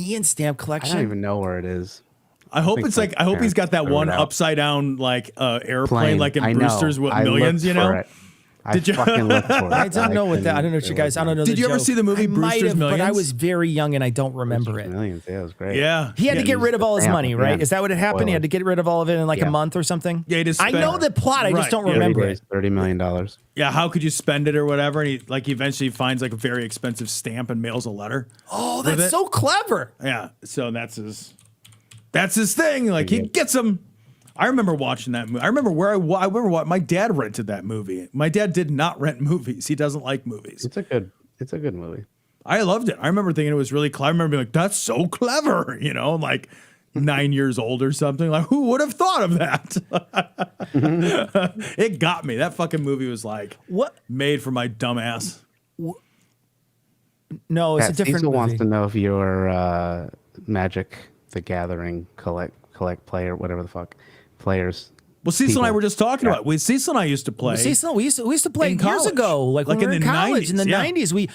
Ian stamp I collection. don't even know where it is. I hope it's like I hope he's got that one upside down like airplane like in Brewster's with Millions, you know. Did you fucking look for it? I don't know what that. I don't know what you guys. I don't know. Did you ever see the movie Brewster's Millions? But I was very young and I don't remember it. Millions, yeah, it was great. Yeah, he had to get rid of all his money, right? Is that what had happened? He had to get rid of all of it in like a month or something. Yeah, I know the plot. I just don't remember it. $30 million. Yeah, how could you spend it or whatever? And he eventually finds like a very expensive stamp and mails a letter. Oh, that's so clever. Yeah, so that's his thing. Like he gets them. I remember watching that movie. I remember what my dad rented that movie. My dad did not rent movies. He doesn't like movies. It's a good movie. I loved it. I remember thinking it was really clever. I remember being like, that's so clever, you know, like 9 years old or something. Like, who would have thought of that? It got me. That fucking movie was like made for my dumb ass. No, it's a different movie. Wants to know if your Magic the Gathering collect player, whatever the fuck. Players. Well, Cecil and I were just talking about. Cecil and I used to play. Cecil, we used to play years ago, like when we were in college in the 90s.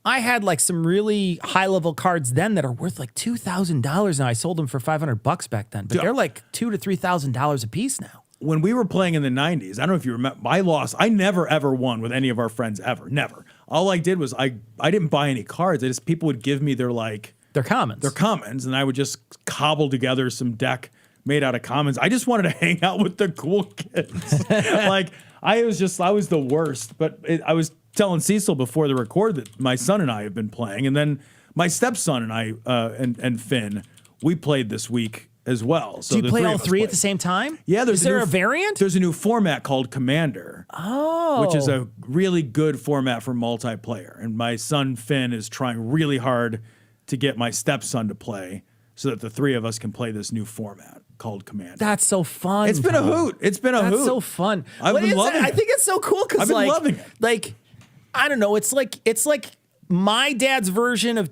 I had like some really high level cards then that are worth like $2,000 now. I sold them for $500 back then, but they're like $2,000 to $3,000 a piece now. When we were playing in the 90s, I don't know if you remember, I lost. I never ever won with any of our friends ever. Never. All I did was I didn't buy any cards. People would give me their commons, and I would just cobble together some deck made out of commons. I just wanted to hang out with the cool kids. Like I was the worst. But I was telling Cecil before the record that my son and I have been playing, and then my stepson and I and Finn, we played this week as well. So do you play all three at the same time? Yeah. Is there a variant? There's a new format called Commander. Oh. Which is a really good format for multiplayer. And my son Finn is trying really hard to get my stepson to play so that the three of us can play this new format called Commander. That's so fun. It's been a hoot. That's so fun. I've been loving it. I think it's so cool because I've been loving it. Like, I don't know. It's like my dad's version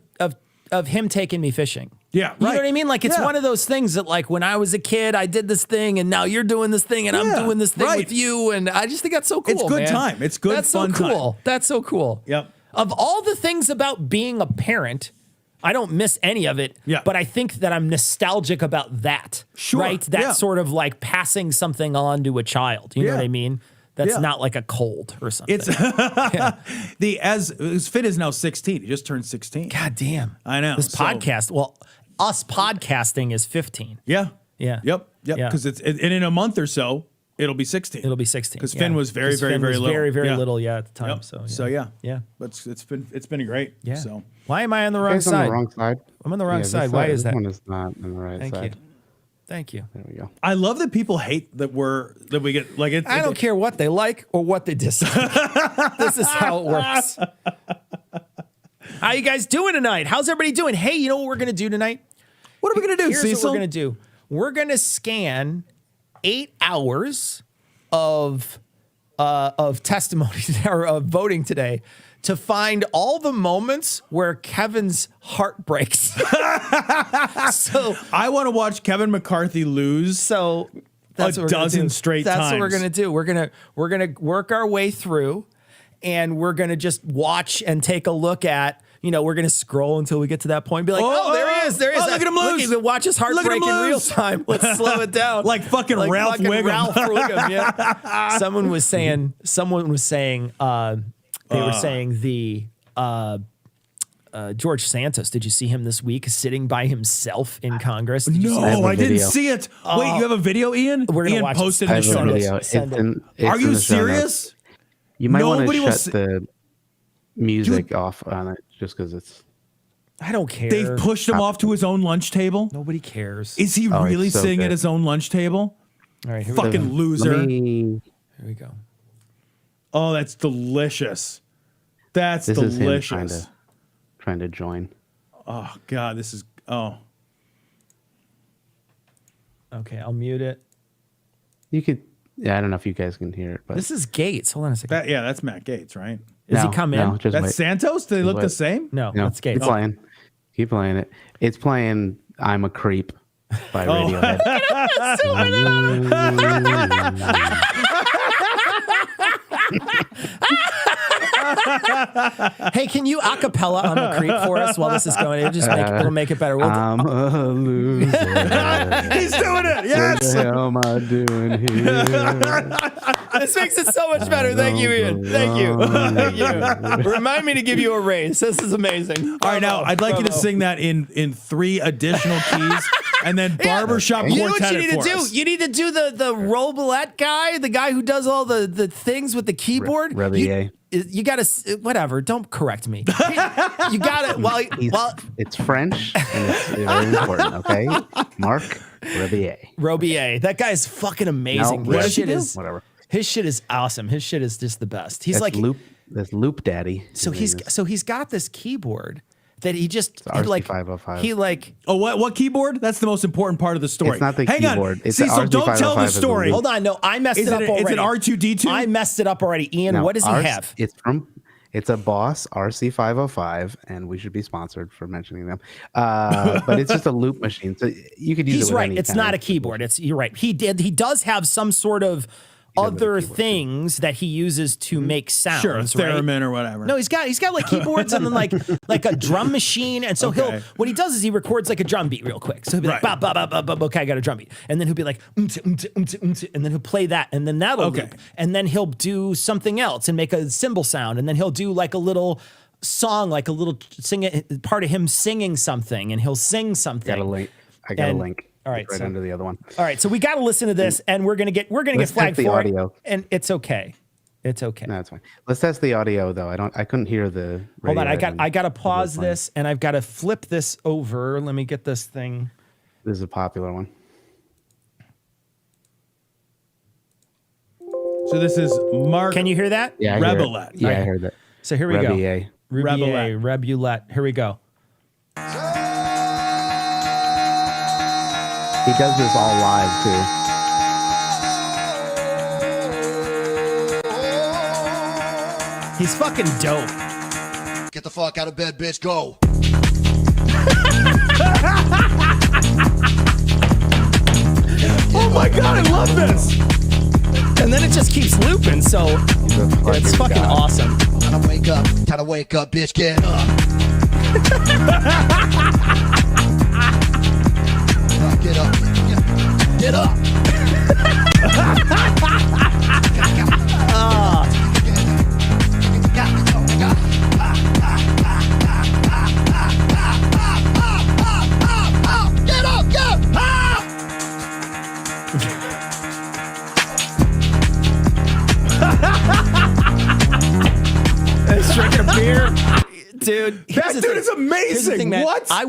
of him taking me fishing. Yeah, you know what I mean? Like it's one of those things that like when I was a kid, I did this thing, and now you're doing this thing, and I'm doing this thing with you, and I just think that's so cool. It's good time. It's good fun time. That's so cool. That's so cool. Yep. Of all the things about being a parent, I don't miss any of it. Yeah. But I think that I'm nostalgic about that. Sure. Right? That sort of like passing something on to a child. You know what I mean? That's not like a cold or something. It's Finn is now 16. He just turned 16. God damn. I know. This podcast. Well, us podcasting is 15. Yeah. Yeah. Yep. Because and in a month or so, it'll be 16. It'll be 16. Because Finn was very little. Very little. Yeah, at the time. Yep. So yeah. But it's been great. Yeah. So why am I on the wrong side? On the wrong side. I'm on the wrong side. Why is that? This one is not on the right side. Thank you. There we go. I love that people hate that we get like it. I don't care what they like or what they dislike. This is how it works. How you guys doing tonight? How's everybody doing? Hey, you know what we're gonna do tonight? What are we gonna do, Here's Cecil? what we're gonna do. We're gonna scan 8 hours of testimony or of voting today to find all the moments where Kevin's heart breaks. So I want to watch Kevin McCarthy lose. So that's a dozen straight times. That's what we're gonna do. We're gonna work our way through, and we're gonna just watch and take a look at. You know, we're gonna scroll until we get to that point and be like, oh, there he is. There he is. Oh, look at him lose. Look, watch his heart break in real time. Let's slow it down. Like fucking Ralph Wiggum. Yeah. Someone was saying, they were saying the George Santos. Did you see him this week sitting by himself in Congress? No, I didn't see it. Wait, you have a video, Ian? We're gonna Ian posted I in the have a show video. notes. Are you serious? You might want Nobody to will shut the music off on it just because it's. I don't care. They've pushed him off to his own lunch table. Nobody cares. Is he really so sitting good. at his own lunch table? All right, here fucking loser. Here we go. Oh, that's delicious. That's this delicious. Is him trying to join. Oh God, this is Okay, I'll mute it. You could. Yeah, I don't know if you guys can hear it, but this is Gates. Hold on a second. That's Matt Gates, right? Does he come in? No, just That's wait. Santos? Do they look the same? No, No, that's Gates. Keep playing it. It's playing "I'm a Creep" by Radiohead. Hey, can you acapella on the creep for us while this is going? It'll make it better. I'm a loser. He's doing it. Yes. What the hell am I doing here? This makes it so much better. Thank you, Ian. Thank you. Thank you. Remind me to give you a raise. This is amazing. All right, now I'd like you to sing that in 3 additional keys, and then barbershop You know what quartet you need to do? You need to do the roulette guy, the guy who does all the things with the keyboard. You got to whatever. Don't correct me. You got it. It's French and it's very important. Okay, Marc Rebier. Robier. That guy's fucking amazing. No, His shit is whatever. His shit is awesome. His shit is just the best. He's That's like That's Loop Daddy. So he's got this keyboard that he just RC505. he like what keyboard? That's the most important part of the story. It's not the Hang keyboard. On. It's See, the so don't tell the RC505 story. Hold on, no, I messed it up already. Is it R2D2? I messed it up already. Ian, No, what does he have? It's a Boss RC505, and we should be sponsored for mentioning them. But it's just a loop machine, so you could use it. He's with right. any It's kind not of a keyboard. You're right. He does have some sort of other things that he uses to make sounds. Sure, a theremin right? or whatever. No, he's got like keyboards and then like a drum machine. And so what he does is he records like a drum beat real quick. So he'll be like, ba, ba, ba, ba, ba, okay, I got a drum beat. And then he'll be like, and then he'll play that, and then that'll loop. And then he'll do something else and make a cymbal sound. And then he'll do like a little song, like a little part of him singing something, and he'll sing something. I got a link. All right, right under the other one. All right, so we got to listen to this, and we're gonna get flagged for audio. it, and it's okay. It's okay. No, it's fine. Let's test the audio though. I couldn't hear the. Hold on, I got to pause this, and I've got to flip this over. Let me get this thing. This is a popular one. So this is Marc. Can you hear that? Yeah, Rebelette. Yeah, I heard that. So here we Rebier. go. Rebulette. Here we go. He does this all live too. He's fucking dope. Get the fuck out of bed, bitch. Go. Oh my god, I love this. And then it just keeps looping, so it's fucking awesome. Time to wake up. Time to wake up, bitch. Get up. Get up. Get up. Get up. He's drinking a beer. Dude, That dude is amazing. What? I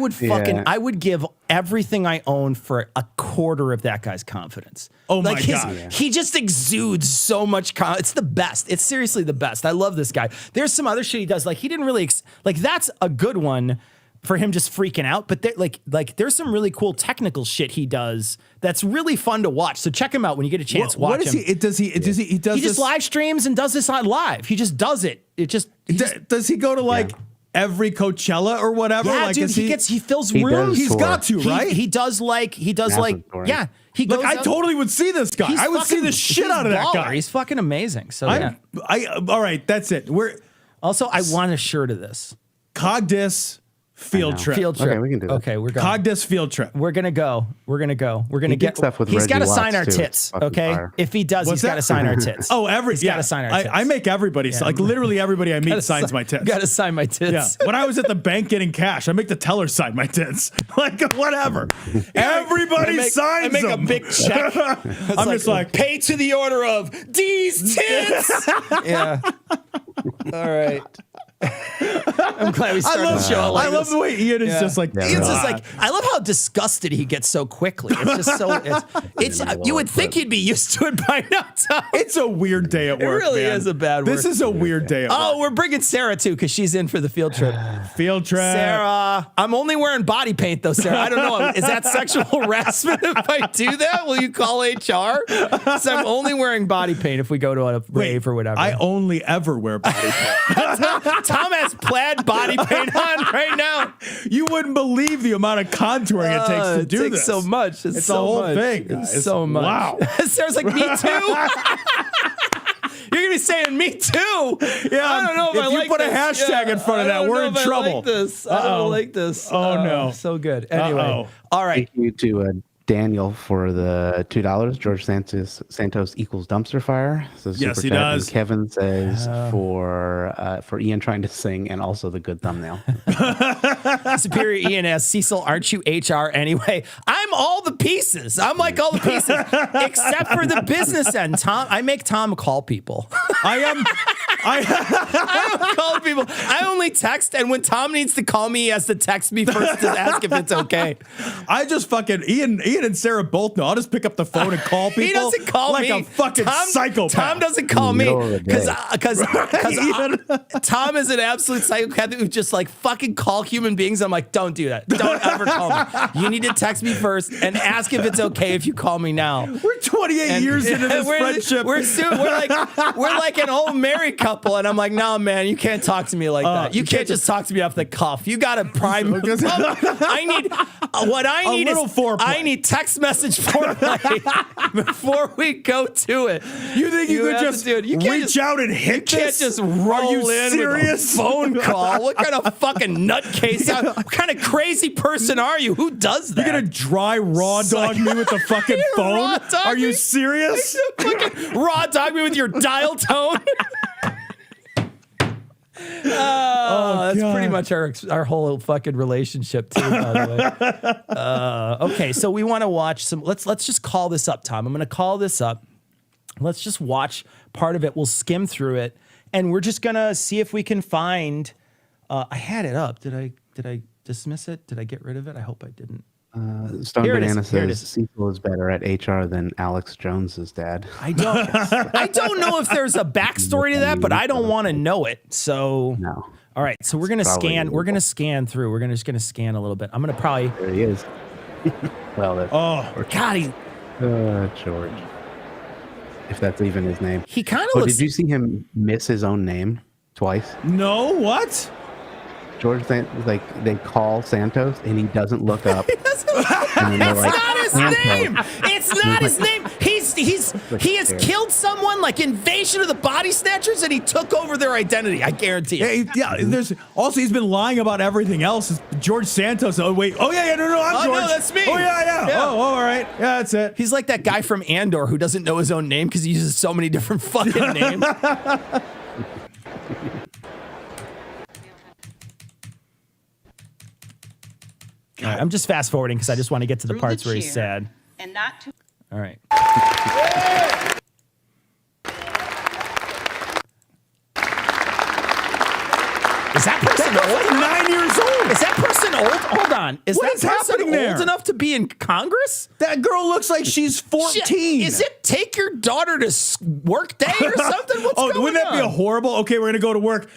would give everything I own for a quarter of that guy's confidence. Oh my God. Yeah. He just exudes so much it's the best. It's seriously the best. I love this guy. There's some other shit he does. Like he didn't really that's a good one for him just freaking out. But there's some really cool technical shit he does that's really fun to watch. So check him out when you get a chance. Watch him. He does He just live streams and does this on live. He just does it. Does he go to every Coachella or whatever? Yeah, dude, he fills rooms. He's got to, right? He does He goes. I totally would see this guy. I would see the shit out of that guy. He's fucking amazing. So all right, that's it. I want a shirt of this. Cogdis field trip. Okay, we can do that. Okay, we're going. Cogdis field trip. We're gonna go. We're gonna He get did stuff with He's got to Reggie sign our Watts, too. tits. Fucking Okay, fire. if he does, he's got to sign our tits. He's got to sign our tits. I make everybody literally everybody I meet signs my tits. Got to sign my tits. Yeah. When I was at the bank getting cash, I make the teller sign my tits. Whatever. Everybody signs I make them. a big check. I'm just like pay to the order of these tits. Yeah. All right. I'm glad we started the show. I love the way Ian is just like. Ian's just like. I love how disgusted he gets so quickly. It's just so. It's you would think he'd be used to it by now. Tom. It's a weird day at work. It really man. is a bad. This is a weird day at work. Oh, we're bringing Sarah too because she's in for the field trip. Field trip. Sarah, I'm only wearing body paint though, Sarah. I don't know. Is that sexual harassment if I do that? Will you call HR? So I'm only wearing body paint if we go to a rave or whatever. I only ever wear body paint. Tom has plaid body paint on right now. You wouldn't believe the amount of contouring it takes to do this. So much. It's so a whole thing. It's so much. Wow. Sarah's like, me too. You're me saying me too. Yeah, I don't know if you put a hashtag in front of that, we're in trouble. I don't like this. Oh, no. So good. Anyway, all right. Thank you to Daniel for the $2. George Santos equals dumpster fire. So Yes, super he chat. does. And Kevin says for Ian trying to sing and also the good thumbnail. Superior Ian asks, Cecil, aren't you HR anyway? I'm all the pieces. I'm like all the pieces, except for the business end. Tom, I make Tom call people. I don't call people. I only text, and when Tom needs to call me, he has to text me first to ask if it's okay. I just fucking Ian and Sarah both know. I'll just pick up the phone and call people. He doesn't call like me. a fucking psychopath. Tom doesn't call me because Tom is an absolute psychopath who just like fucking call human beings. I'm like, don't do that. Don't ever call me. You need to text me first and ask if it's okay if you call me now. We're 28 years into this friendship. We're like an old married couple, and I'm like, no, man, you can't talk to me like that. You can't just talk to me off the cuff. You got to prime. I need text message foreplay before we go to it. You think you could just reach out and hit You can't just roll in serious? with a phone call. What kind of fucking nutcase? What kind of crazy person are you? Who does that? You're gonna dry raw dog me with the fucking phone? Are you serious? Fucking raw dog me with your dial tone. That's God. pretty much our whole fucking relationship too, by the way. Okay, so we want to watch some. Let's just call this up, Tom. I'm going to call this up. Let's just watch part of it. We'll skim through it, and we're just gonna see if we can find. I had it up. Did I dismiss it? Did I get rid of it? I hope I didn't. Stone Here it Banana is. Here it says is. Cecil is better at HR than Alex Jones's dad. I don't know if there's a backstory to that, but I don't want to know it. So No. All right, so we're gonna Probably scan. We're gonna illegal. scan through. We're just gonna scan a little bit. I'm gonna probably. There he is. Well, that's God, George. If that's even his name. he kind of Oh, looks. did you see him miss his own name twice? No, what? George, like they call Santos and he doesn't look up. And then they're like, Not his Santos. name. It's not his name. He has killed someone like Invasion of the Body Snatchers, and he took over their identity. I guarantee it. Yeah, there's also he's been lying about everything else. It's George Santos. Oh wait. Oh yeah, no, I'm Oh, George. no, that's me. Oh yeah. Yeah. Oh, all right. Yeah, that's it. He's like that guy from Andor who doesn't know his own name because he uses so many different fucking names. God, I'm just fast forwarding because I just want to get to the parts where he's sad. And not too. All right. Is that person old? 9 years old. Is that person old? Hold on. Is What that is person happening there? old enough to be in Congress? That girl looks like she's 14. Shit. Is it take your daughter to work day or something? What's going on? Wouldn't that be a horrible? Okay, we're gonna go to work.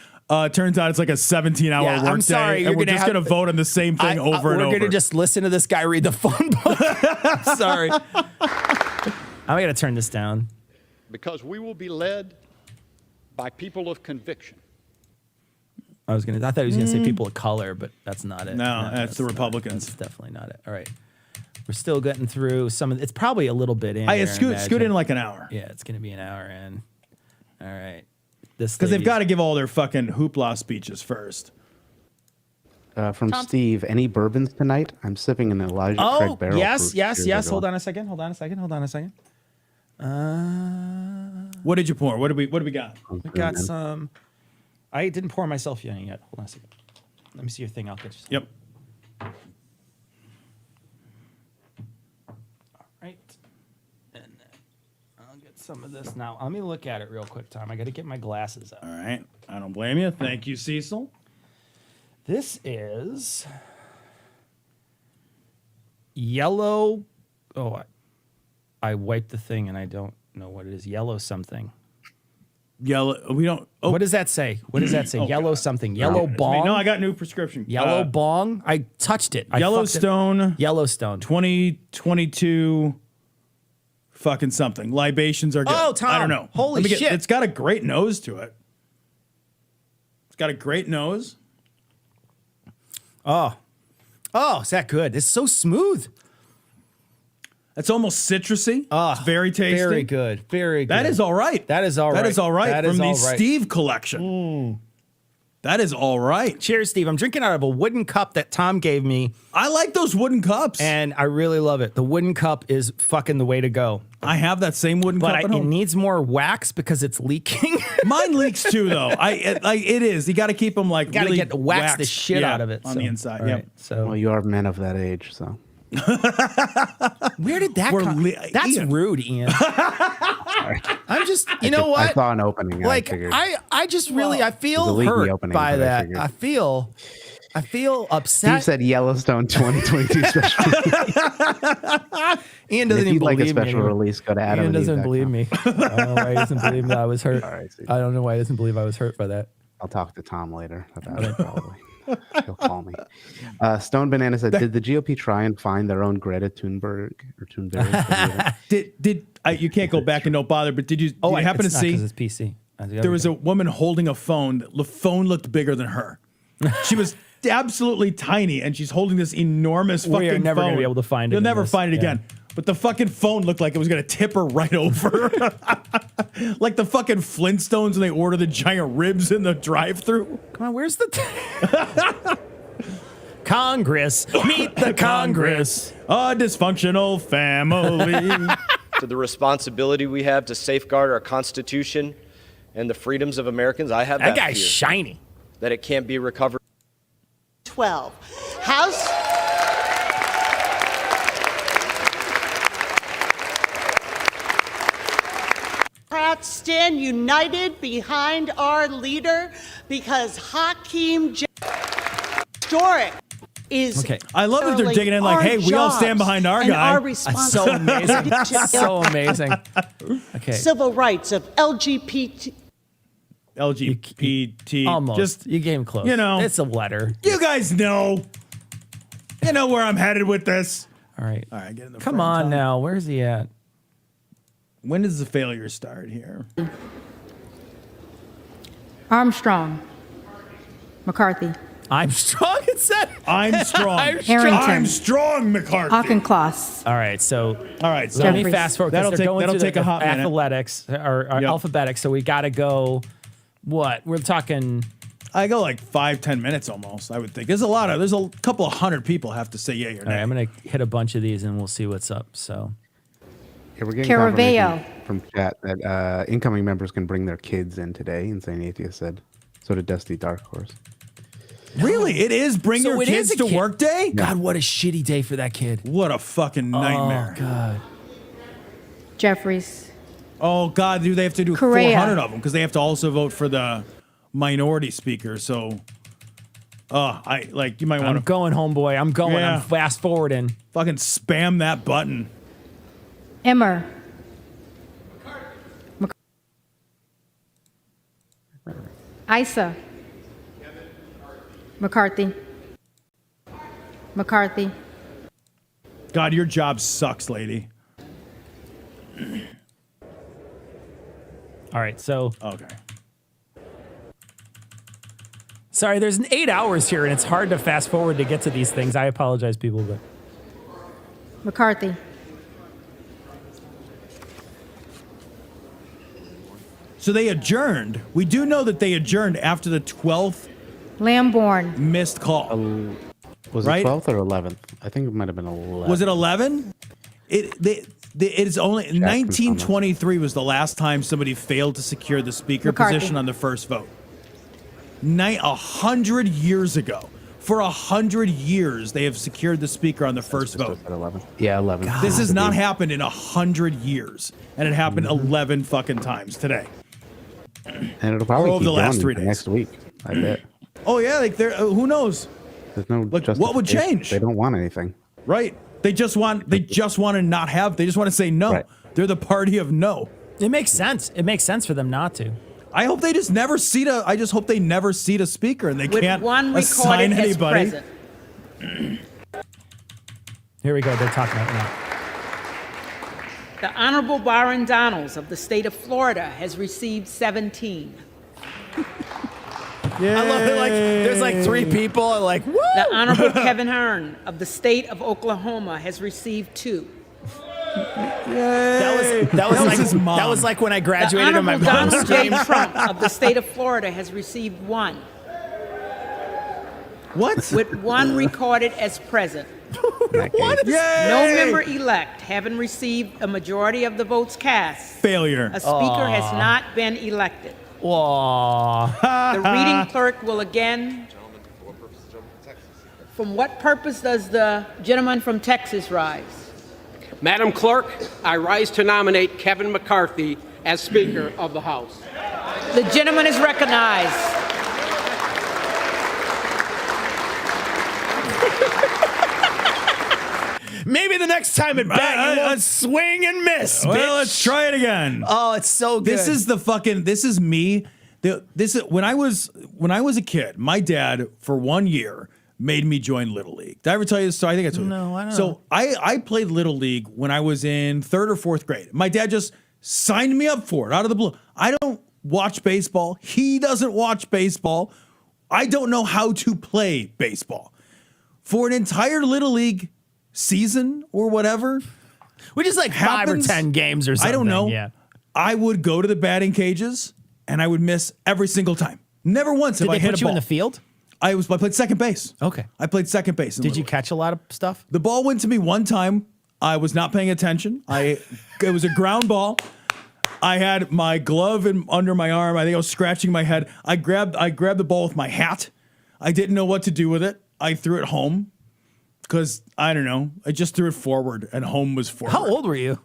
Turns out it's like a 17-hour Yeah, work I'm sorry, day, you're and we're gonna just have- gonna vote on the same thing over and over. We're gonna just listen to this guy read the phone book. I'm sorry. I'm gonna turn this down. Because we will be led by people of conviction. I thought he was gonna say people of color, but that's not it. No, that's the Republicans. That's definitely not it. All right. We're still getting through some of it's probably a little bit in. It's scoot in like an hour. Yeah, it's gonna be an hour in. All right. This Because they've lady- got to give all their fucking hoopla speeches first. From Steve, any bourbons tonight? I'm sipping an Elijah Oh, Craig barrel. yes. Proof. Hold on a second. What did you pour? What do we got? We got some. I didn't pour myself yet. Hold on a second. Let me see your thing. I'll get you some. Yep. All right. And I'll get some of this now. Let me look at it real quick, Tom. I got to get my glasses out. All right. I don't blame you. Thank you, Cecil. This is yellow. Oh, I wiped the thing and I don't know what it is. Yellow something. Yellow. We don't. Oh, What does that say? Yellow God. something. Yellow bong. No, I got new prescription. Yellow bong. I touched it. Yellowstone. Yellowstone. 2022. Fucking something. Libations are good. Oh, Tom. I don't know. Holy shit. It's got a great nose to it. It's got a great nose. Oh, is that good? It's so smooth. It's almost citrusy. It's very tasty. Very good. Very good. That is all right. That is all right. That is all right. That From is the all right. Steve collection. That is all right. Cheers, Steve. I'm drinking out of a wooden cup that Tom gave me, I like those wooden cups. and I really love it. The wooden cup is fucking the way to go. I have that same wooden But cup at it home. needs more wax because it's leaking. Mine leaks too, though. It is. You got to keep them like Gotta really get wax the shit out of it on so- the inside. all Yeah. right, so Well, you are men of that age, so. where did that We're come? That's Ian. rude, Ian. I'm just, you know I what? saw an opening. And Like I figured. I just really I It was a feel leaky hurt opening, by but I that. figured. I feel Steve upset. said Yellowstone 2022 special. Ian If doesn't even you'd like a believe me. special anymore. release, go to Adam. Ian doesn't believe me. I don't know why he doesn't believe that I was hurt. All right, see. I don't know why he doesn't believe I was hurt by that. I'll talk to Tom later about it, probably. He'll call me. Stone Banana said, did the GOP try and find their own Greta Thunberg or Thunberg? Did you can't go back and don't bother? But did you happen to see? Because it's PC. There was a woman holding a phone. The phone looked bigger than her. She was absolutely tiny, and she's holding this enormous fucking We are never phone. gonna be able to find it You'll in never this, find it yeah. again. But the fucking phone looked like it was gonna tip her right over, like the fucking Flintstones when they order the giant ribs in the drive-through. Come on, where's the Congress? Meet the Congress. A dysfunctional family. To the responsibility we have to safeguard our Constitution and the freedoms of Americans, I have That that guy's fear shiny. that it can't be recovered. 12. House. Democrats stand united behind our leader because Hakeem Historic is. Okay. I love that they're digging in like, our hey, we all stand jobs behind our and guy. Our So responsibility amazing. So amazing. Okay. Civil rights of LGBT. LGBT. Almost. Just You came close. you know. It's a letter. you guys know. You know where I'm headed with this. All right. All right, get in the Come front, on Tom. now. Where's he at? When does the failure start here? Armstrong. McCarthy. I'm strong, it said. I'm strong. I'm Harrington. I'm strong, McCarthy. Auchincloss. All right. So All right, so let me Jeffries. fast forward. 'cause That'll they're take- going that'll through take a hot minute. athletics or Yep. alphabetics. So we got to go. What? We're talking. I go like 5-10 minutes almost. I would think there's a couple of hundred people have to say yay or All nay. right. I'm going to hit a bunch of these and we'll see what's up. So. Yeah, we're getting Caravello. confirmation from chat that incoming members can bring their kids in today. Insane Atheist said. So did Dusty Dark Horse. Really, it is bring So your it is kids a to kid- work day. God, what a shitty day for that kid. What a fucking nightmare. Oh, God. Jeffries. Oh God, do they have to do Correa. 400 of them because they have to also vote for the minority speaker? So, I like you might I'm want to going, homeboy. I'm going. Yeah. I'm fast forwarding. fucking spam that button. Emmer. Isa. McCarthy. McCarthy. God, your job sucks, lady. All right. So, Okay. sorry, there's 8 hours here and it's hard to fast forward to get to these things. I apologize, people, but. McCarthy. So they adjourned. We do know that they adjourned after the 12th Lamborn. missed call. Was Right? it 12th or 11th? I think it might have been 11. Was it 11? It is only 1923 was the last time somebody failed to secure the speaker McCarthy. position on the first vote. 100 years ago. For 100 years, they have secured the speaker on the first vote. At 11. Yeah, 11. This has not happened in 100 years, and it happened 11 fucking times today. And it'll probably over keep the last going 3 into days. next week. I bet. Oh yeah, like there. Who knows? There's no Like, what would justification. change? They don't want anything. Right? They just want to not have. They just want to say no. Right. They're the party of no. It makes sense. It makes sense for them not to. I hope they just never seat a. I just hope they never seat a speaker and they With can't one assign recorded as anybody. present. Here we go. They're talking about it now. The Honorable Byron Donalds of the state of Florida has received 17. Yeah. I love it. Like, there's like 3 people. And like, woo! The Honorable Kevin Hearn of the state of Oklahoma has received 2. That was like his mom. That was like when I The graduated on my Honorable mom's Donald J. team. Trump of the state of Florida has received 1, What? with 1 recorded as present. What? No member-elect having received a majority of the votes cast. Failure. A speaker has not been elected. Aw. The reading clerk will again. From what purpose does the gentleman from Texas rise? Madam Clerk, I rise to nominate Kevin McCarthy as Speaker of the House. The gentleman is recognized. Maybe the next time at bat, you won't swing and miss. Well, bitch. let's try it again. Oh, it's so good. This is me. This is when I was a kid. My dad for 1 year made me join Little League. Did I ever tell you this story? I think I told you. No, I don't know. So I played Little League when I was in 3rd or 4th grade. My dad just signed me up for it out of the blue. I don't watch baseball. He doesn't watch baseball. I don't know how to play baseball. For an entire Little League season or whatever, which is like 5 or 10 games or something. I don't know. Yeah. I would go to the batting cages and I would miss every single time. Never once Did have I they hit put a you ball. in the field? I played second base. Okay. I played second base. Did you catch a lot of stuff? The ball went to me one time. I was not paying attention. It was a ground ball. I had my glove under my arm. I think I was scratching my head. I grabbed the ball with my hat. I didn't know what to do with it. I threw it home because I don't know. I just threw it forward, and home was forward. How old were you?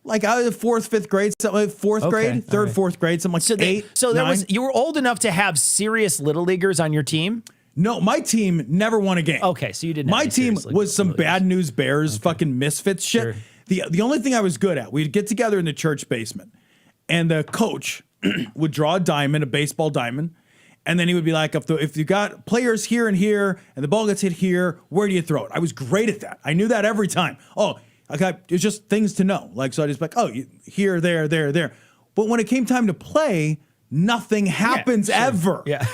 Like I was 4th, 5th grade, something like 4th grade, 3rd, 4th grade, something like 8. You were old enough to have serious little leaguers on your team? No, my team never won a game. Okay, so you didn't. My team was some bad news bears, fucking misfits shit. Sure. The only thing I was good at, we'd get together in the church basement, and the coach would draw a diamond, a baseball diamond, and then he would be like, if you got players here and here, and the ball gets hit here, where do you throw it? I was great at that. I knew that every time. Oh, it's just things to know. Like, so I just like, here, there, there, there. But when it came time to play, nothing happens ever. Yeah.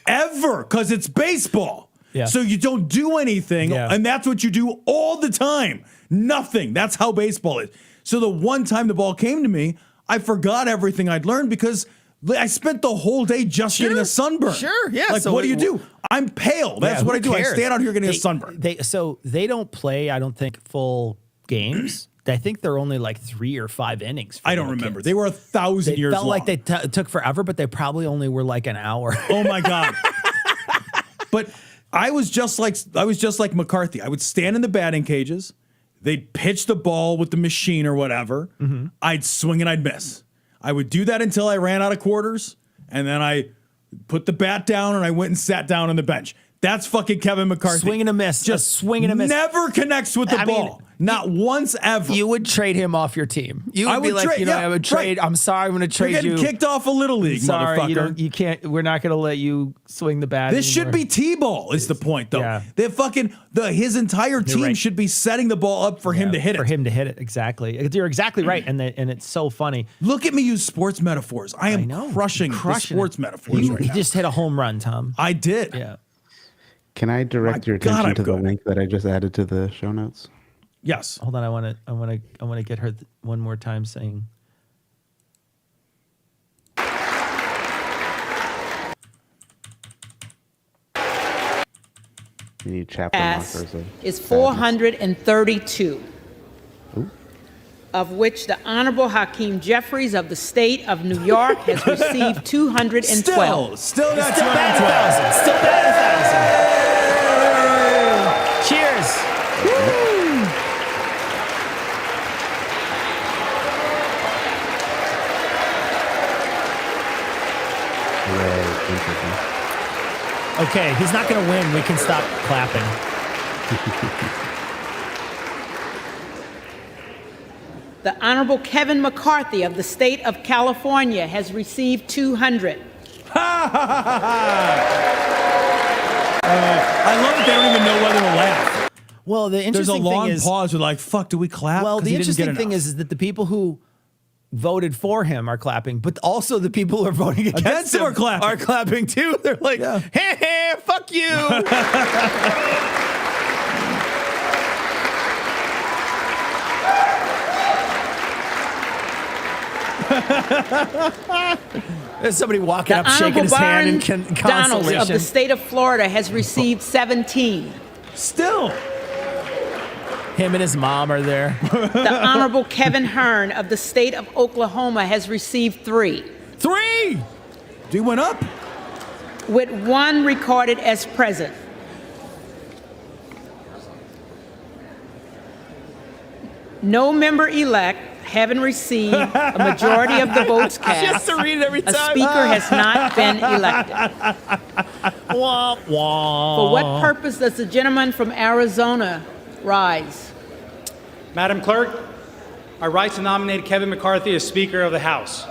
Ever, because it's baseball. Yeah. So you don't do anything, and that's what you do all the time. Nothing. That's how baseball is. So the one time the ball came to me, I forgot everything I'd learned because I spent the whole day just getting a sunburn. Sure, yeah. Like, So what do you do? I'm pale. That's what I do. cares? I stand out here getting a sunburn. They don't play, I don't think, full games. I think they're only like 3 or 5 innings. I don't remember. They were 1,000 years felt long. like they took forever, but they probably only were like an hour. Oh my God. But I was just like McCarthy. I would stand in the batting cages. They'd pitch the ball with the machine or whatever. Mm-hmm. I'd swing and I'd miss. I would do that until I ran out of quarters, and then I put the bat down and I went and sat down on the bench. That's fucking Kevin McCarthy. Swing and a miss. Just swing and a miss. Never connects with the ball. Not once ever. You would trade him off your team. You would be like, I would trade. I'm sorry, I'm going to trade You're getting you. kicked off a Little League, sorry, motherfucker. you can't. We're not going to let you swing the bat. This should be T-ball is the point, though. Yeah. They his entire team right. should be setting the ball up for him to hit it. For him to hit it, exactly. You're exactly right, and it's so funny. Look at me use sports metaphors. I am crushing the sports metaphors right You now. just hit a home run, Tom. I did. Yeah. Can I direct your attention to the link that I just added to the show notes? Yes. Hold on, I want to get her one more time saying. You need chapter markers. Is 432, of which the Honorable Hakeem Jeffries of the state of New York has received 212. Still not 212. Still bat 1,000. Cheers. Okay, he's not going to win. We can stop clapping. The Honorable Kevin McCarthy of the state of California has received 200. I love that they don't even know whether to laugh. Well, the interesting There's a long thing is, pause. We're like, fuck, do we clap? well, 'Cause the he didn't interesting get thing enough. is that the people who voted for him are clapping, but also the people who are voting against him him are clapping. too. They're like, hey, fuck you. There's somebody walking The up, shaking his hand in Honorable Byron Donalds of the consolation. state of Florida has received 17. Still. Him and his mom are there. The Honorable Kevin Hearn of the state of Oklahoma has received 3, 3. He went up. with 1 recorded as present. No member-elect having received a majority of the votes cast. She has to read it every time. A speaker has not been elected. Wah, wah. For what purpose does the gentleman from Arizona rise? Madam Clerk, I rise to nominate Kevin McCarthy as Speaker of the House.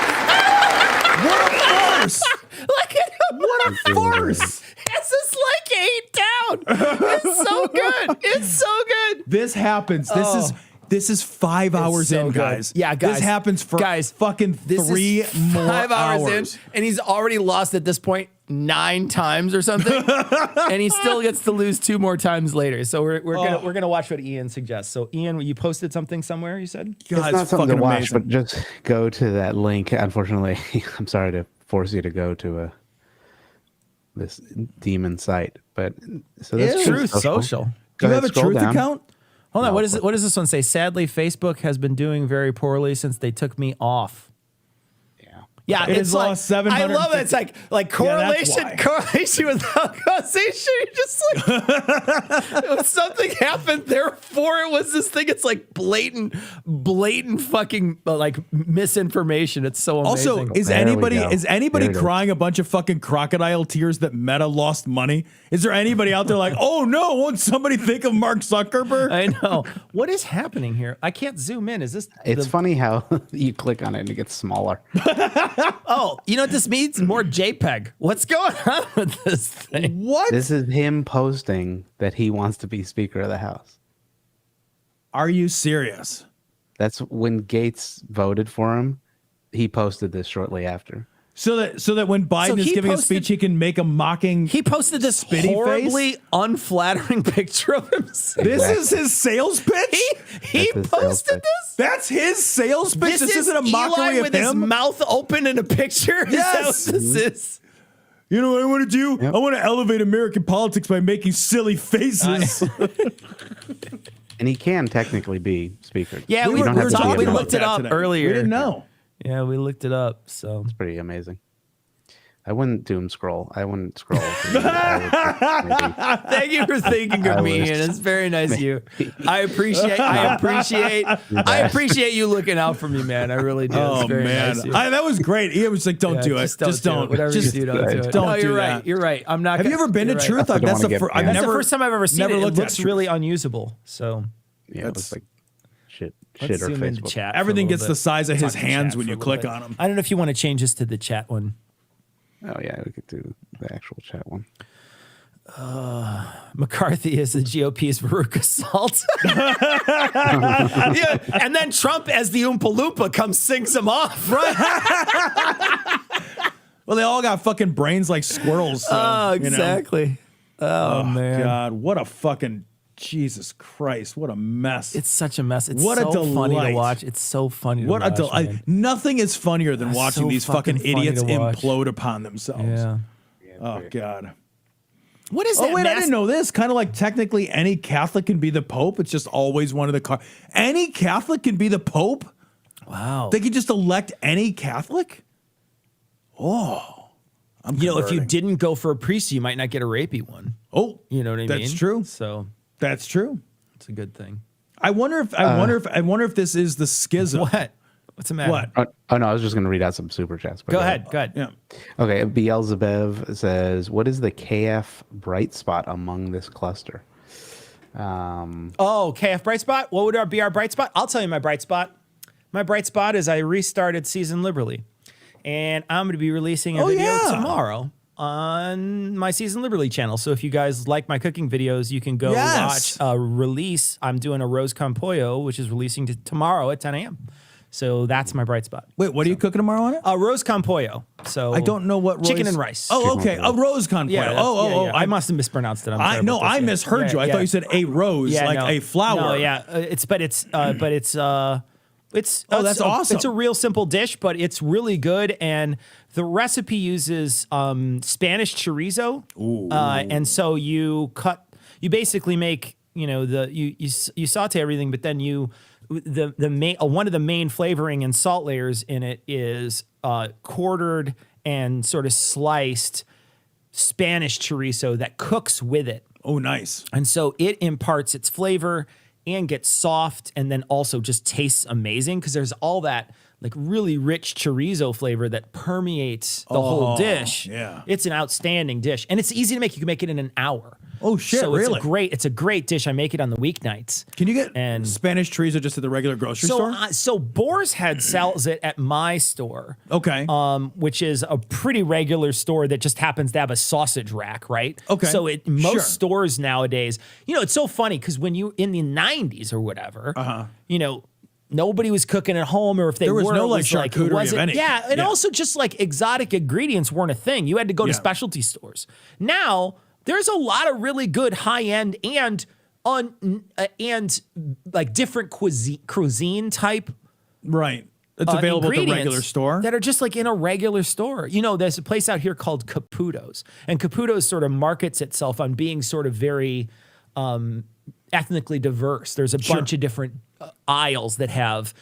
What a farce! Look at him. What a farce! This is like 8 down. It's so good. It's so good. This happens. This is 5 hours so in, good. guys. Yeah, guys. This happens for fucking This 3 is more 5 hours in, and he's already lost at this point 9 times or something, and he still gets to lose 2 more times later. So we're gonna watch what Ian suggests. So Ian, you posted something somewhere. You said God, It's not something to watch, amazing. but just go to that link. Unfortunately, I'm sorry to force you to go to this demon site, but so that's Truth Social. Do you have a Truth account? Hold on. No, What is it? What does this one say? Sadly, Facebook has been doing very poorly since they took me off. Yeah, It's it's like lost 750. I love it. It's like correlation, why. correlation without causation. You're just like something happened, therefore it was this thing. It's like blatant fucking like misinformation. It's so amazing. Also, is There we anybody go. There it is. crying a bunch of fucking crocodile tears that Meta lost money? Is there anybody out there like, oh no, won't somebody think of Mark Zuckerberg? I know. What is happening here? I can't zoom in. Is this? It's funny how you click on it and it gets smaller. Oh, you know what this means? More JPEG. What's going on with this thing? What? This is him posting that he wants to be Speaker of the House. Are you serious? That's when Gates voted for him. He posted this shortly after. So that when Biden is he giving a posted- speech, he can make a mocking. He posted this Spitty horribly face? unflattering picture of himself. This is his sales pitch. He That's his sales posted pitch. this. That's his sales pitch. This is isn't a mockery Eli of with his him. mouth open in a picture. Yes. Is that what this is? You know what I want to do? Yep. I want to elevate American politics by making silly faces. And he can technically be Speaker. Yeah, You we don't have to be a we member. looked it up earlier. We didn't know. Yeah, we looked it up. So It's pretty amazing. I wouldn't doom scroll. I wouldn't scroll. I would thank you for thinking of I me, was- and it's very nice of you. I appreciate you looking out for me, man. I really do. Oh It's very man, nice of you. that was great. He was like, "Don't Yeah, do it. Just don't. Whatever Just you do, don't do it. don't no, do you're that." right. You're right. I'm not. Have you ever been to you're right. Truth? I don't That's wanna the get first. banned. I've That's never. the first time I've ever seen never it. It looked at looks Truth. really unusable. So yeah, it looks like shit let's or zoom into Facebook. chat. for a Everything little gets bit. the size of his Talk to hands chat when for you a little click bit. on him. I don't know if you want to change this to the chat one. Oh yeah, we could do the actual chat one. McCarthy is the GOP's Veruca Salt. Yeah, and then Trump as the Oompa Loompa comes sings him off. Right? Well, they all got fucking brains like squirrels. So, exactly. Oh, man. God, what a fucking Jesus Christ! What a mess. It's such a mess. It's What a so funny to delight. watch. It's so funny to What watch. a delight. man. Nothing is funnier than That's watching so these fucking fucking funny idiots to watch. implode upon themselves. Yeah. Oh God. What is Oh that? wait, I mass- didn't know this. Kind of like technically any Catholic can be the Pope. It's just always one of the any Catholic can be the Pope. Wow. They can just elect any Catholic. Oh, I'm You know, if you converting. didn't go for a priest, you might not get a rapey one. Oh, You know what I mean? that's true. So That's true. it's a good thing. I wonder if this is the schism. What? What's the matter? What? Oh no, I was just going to read out some super chats. but Go ahead. Go ahead. Yeah. Okay, Beelzebub says, "What is the KF bright spot among this cluster?" Oh, KF bright spot. What would be our bright spot? I'll tell you my bright spot. My bright spot is I restarted Season Liberally, and I'm going to be releasing a video tomorrow on my Season Liberally channel. So if you guys like my cooking videos, you can go watch a release. I'm doing a Rose con Pollo, which is releasing tomorrow at 10 a.m. So that's my bright spot. Wait, what are you cooking tomorrow on it? Rose con pollo. So I don't know what chicken Roy's- and rice. Oh, okay. A rose con pollo. Yeah. I must have mispronounced it. I misheard you. I thought you said a rose, a flower. No, yeah. It's that's awesome. It's a real simple dish, but it's really good. And the recipe uses Spanish chorizo. And so you basically make, you saute everything, but then one of the main flavoring and salt layers in it is quartered and sort of sliced Spanish chorizo that cooks with it. Oh, nice. And so it imparts its flavor and gets soft and then also just tastes amazing because there's all that like really rich chorizo flavor that permeates the whole dish. Yeah. It's an outstanding dish. And it's easy to make. You can make it in an hour. Oh shit! So really? It's a great dish. I make it on the weeknights. Can you get Spanish chorizo just at the regular grocery store? So Boar's Head sells it at my store. Okay. Which is a pretty regular store that just happens to have a sausage rack, right? Okay. So most stores nowadays, it's so funny because when you in the 90s or whatever, nobody was cooking at home, or if they there was were, no it was like charcuterie of any. Yeah, and also just like exotic ingredients weren't a thing. You had to go to specialty stores. Now there's a lot of really good high end and like different cuisine type. Right. It's available at the regular store. That are just like in a regular store. There's a place out here called Caputo's, and Caputo's sort of markets itself on being sort of very ethnically diverse. There's a bunch of different aisles that have,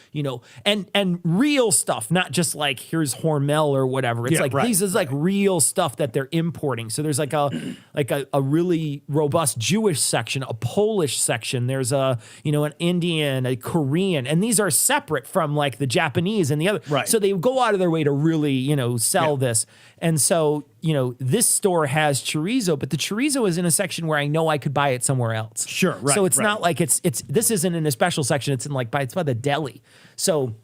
and real stuff, not just like here's Hormel or whatever. It's these is like real stuff that they're importing. So there's like a really robust Jewish section, a Polish section. There's an Indian, a Korean, and these are separate from like the Japanese and the other. Right. So they go out of their way to really, sell this. And so, this store has chorizo, but the chorizo is in a section where I know I could buy it somewhere else. Sure, right. So it's not like this isn't in a special section. It's in it's by the deli. So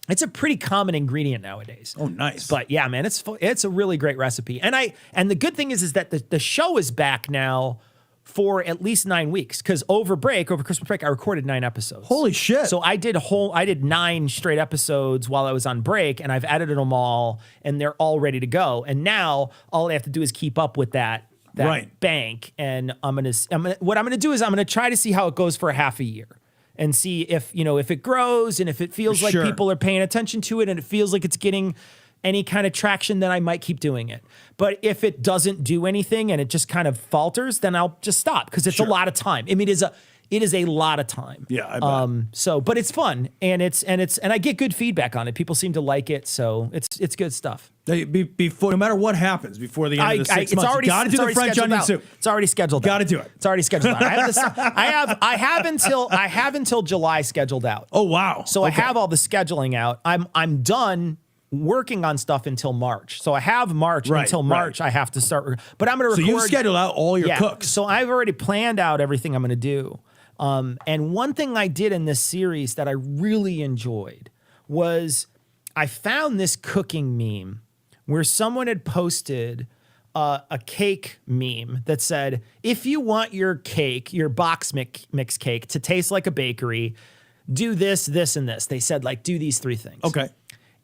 it's a pretty common ingredient nowadays. Oh, nice. But yeah, man, it's a really great recipe. And the good thing is that the show is back now for at least 9 weeks, because over Christmas break, I recorded 9 episodes. Holy shit. So I did 9 straight episodes while I was on break, and I've edited them all, and they're all ready to go. And now all I have to do is keep up with that bank. And what I'm gonna do is I'm gonna try to see how it goes for a half a year. And see if it grows and if it feels like people are paying attention to it and it feels like it's getting any kind of traction, then I might keep doing it. But if it doesn't do anything and it just kind of falters, then I'll just stop, because it's a lot of time. I mean, it is a lot of time. Yeah, I bet. But it's fun, and I get good feedback on it. People seem to like it, so it's good stuff. Before, no matter what happens before the end of the 6 months, you got to do the French onion soup. It's already scheduled. Got to do it. It's already scheduled out. I have until July scheduled out. Oh wow! So I have all the scheduling out. I'm done working on stuff until March. So I have March until March. I have to start. But I'm going to record. So you've scheduled out all your cooks. So I've already planned out everything I'm going to do. And one thing I did in this series that I really enjoyed was I found this cooking meme where someone had posted a cake meme that said, if you want your cake, your box mix cake, to taste like a bakery, do this, this, and this. They said, like, do these 3 things. Okay.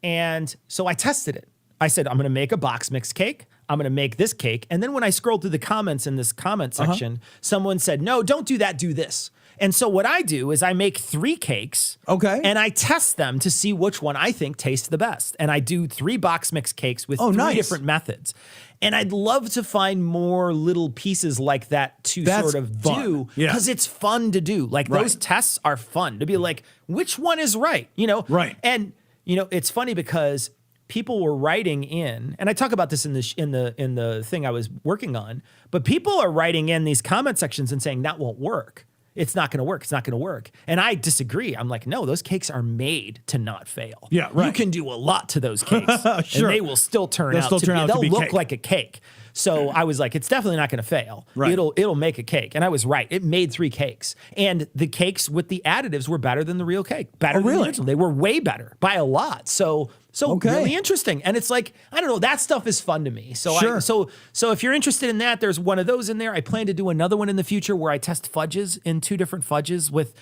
And so I tested it. I said, I'm going to make a box mix cake. I'm going to make this cake. And then when I scrolled through the comments in this comment section, someone said, no, don't do that, do this. And so what I do is I make 3 cakes. Okay. And I test them to see which one I think tastes the best. And I do 3 box mix cakes with 3 different methods. And I'd love to find more little pieces like that to sort of do, because it's fun to do. Like those tests are fun to be like, which one is right? Right. And it's funny because people were writing in, and I talk about this in the thing I was working on, but people are writing in these comment sections and saying that won't work. It's not going to work. It's not going to work. And I disagree. I'm like, no, those cakes are made to not fail. Yeah, right. You can do a lot to those cakes, Sure. and they will still turn out to be. They'll look like a cake. So I was like, it's definitely not going to fail. Right. It'll make a cake. And I was right. It made 3 cakes. And the cakes with the additives were better than the real cake. Better than the original. They were way better by a lot. So So really interesting. And it's like, I don't know, that stuff is fun to me. So so if you're interested in that, there's one of those in there. I plan to do another one in the future where I test fudges in 2 different fudges with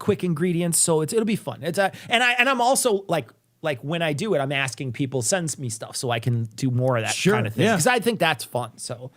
quick ingredients. So it'll be fun. And I'm also like when I do it, I'm asking people send me stuff so I can do more of that kind of thing. Because I think that's fun. So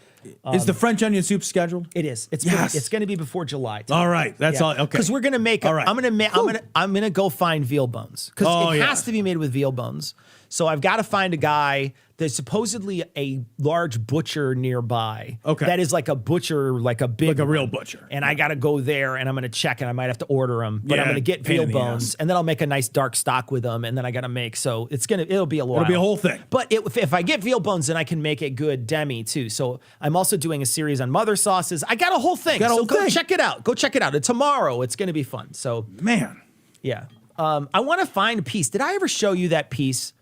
is the French onion soup scheduled? It is. It's going to be before July. All right, that's all. Okay, because we're gonna make. All right. I'm gonna go find veal bones because it has to be made with veal bones. So I've got to find a guy. There's supposedly a large butcher nearby. Okay. That is like a butcher, like a big, like a real butcher. And I got to go there, and I'm gonna check, and I might have to order them. But I'm gonna get veal bones, and then I'll make a nice dark stock with them, and then I got to make. So it'll be a lot. It'll be a whole thing. But if I get veal bones, then I can make a good demi too. So I'm also doing a series on mother sauces. I got a whole thing. Go check it out. Go check it out. And tomorrow it's gonna be fun. So man, yeah. I want to find a piece. Did I ever show you that piece?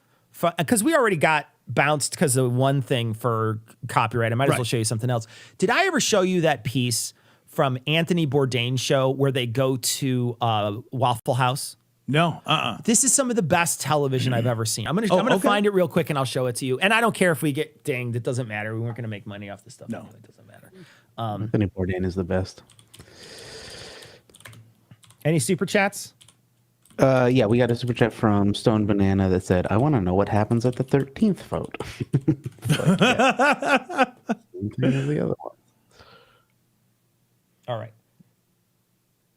Because we already got bounced because of one thing for copyright. I might as well show you something else. Did I ever show you that piece from Anthony Bourdain's show where they go to Waffle House? No. This is some of the best television I've ever seen. I'm gonna find it real quick and I'll show it to you. And I don't care if we get dinged. It doesn't matter. We weren't gonna make money off this stuff. No, it doesn't matter. Anthony Bourdain is the best. Any super chats? Yeah, we got a super chat from Stone Banana that said, "I want to know what happens at the 13th vote." But, the other one. All right.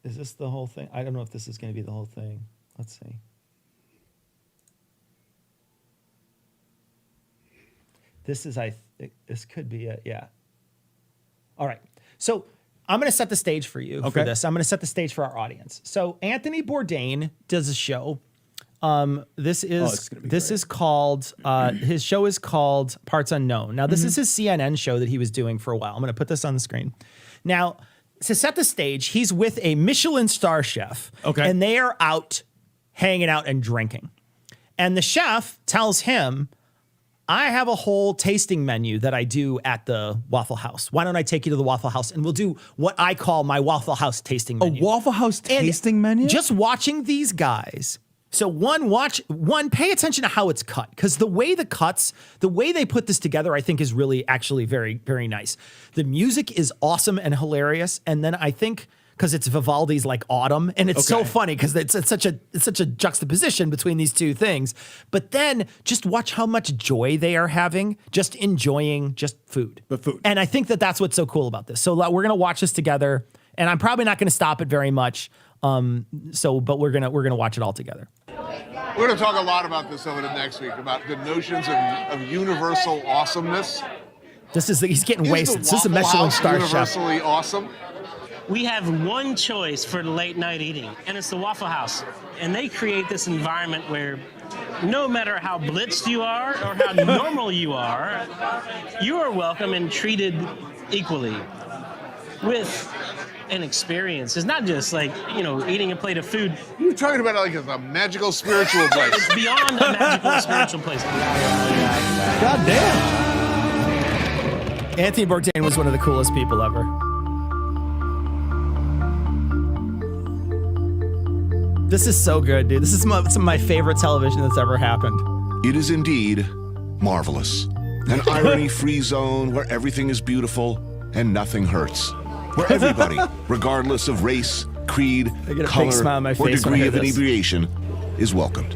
Is this the whole thing? I don't know if this is going to be the whole thing. Let's see. This is, this could be it. Yeah. All right. So I'm going to set the stage for you for this. I'm going to set the stage for our audience. So Anthony Bourdain does a show. This is called, his show is called Parts Unknown. Now, this is his CNN show that he was doing for a while. I'm going to put this on the screen. Now, to set the stage, he's with a Michelin star chef. Okay. And they are out hanging out and drinking. And the chef tells him, I have a whole tasting menu that I do at the Waffle House. Why don't I take you to the Waffle House and we'll do what I call my Waffle House tasting menu. A Waffle House tasting menu? Just watching these guys. So one, pay attention to how it's cut. Because the way they put this together, I think is really actually very, very nice. The music is awesome and hilarious. And then I think, because it's Vivaldi's like Autumn, and it's so funny because it's such a juxtaposition between these two things. But then just watch how much joy they are having, just enjoying just food. The food. And I think that that's what's so cool about this. So we're gonna watch this together, and I'm probably not gonna stop it very much. But we're gonna watch it all together. We're gonna talk a lot about this over the next week about the notions of universal awesomeness. He's getting wasted. This is a Michelin star chef. Universally awesome. We have one choice for late night eating, and it's the Waffle House. And they create this environment where no matter how blitzed you are or how normal you are welcome and treated equally with an experience. It's not just like, eating a plate of food. You're talking about it like a magical spiritual place. It's beyond a magical spiritual place. God damn. Anthony Bourdain was one of the coolest people ever. This is so good, dude. This is some of my favorite television that's ever happened. It is indeed marvelous. An irony-free zone where everything is beautiful and nothing hurts. Where everybody, regardless of race, creed, color, or degree of inebriation, is welcomed.